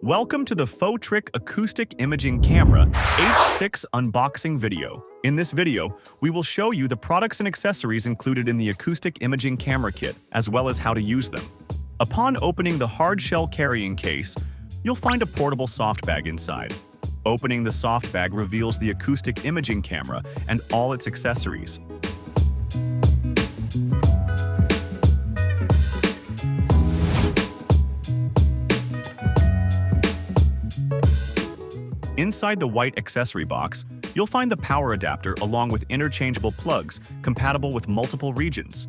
Welcome to the FOTRIC Acoustic Imaging Camera H-Series unboxing video. In this video, we will show you the products and accessories included in the acoustic imaging camera kit, as well as how to use them. Upon opening the hard shell carrying case, you'll find a portable soft bag inside. Opening the soft bag reveals the acoustic imaging camera and all its accessories. Inside the white accessory box, you'll find the power adapter along with interchangeable plugs compatible with multiple regions.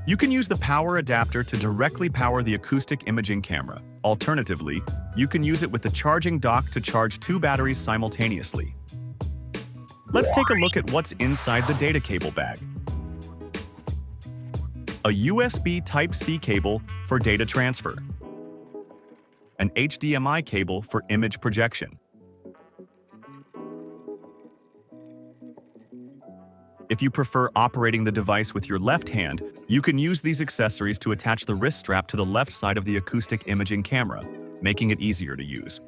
You can use the power adapter to directly power the acoustic imaging camera. Alternatively, you can use it with the charging dock to charge two batteries simultaneously. Let's take a look at what's inside the data cable bag. A USB Type-C cable for data transfer. An HDMI cable for image projection. If you prefer operating the device with your left hand, you can use these accessories to attach the wrist strap to the left side of the acoustic imaging camera, making it easier to use.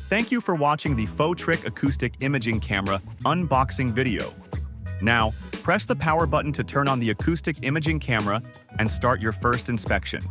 Thank you for watching the FOTRIC Acoustic Imaging Camera unboxing video. Now, press the power button to turn on the acoustic imaging camera and start your first inspection.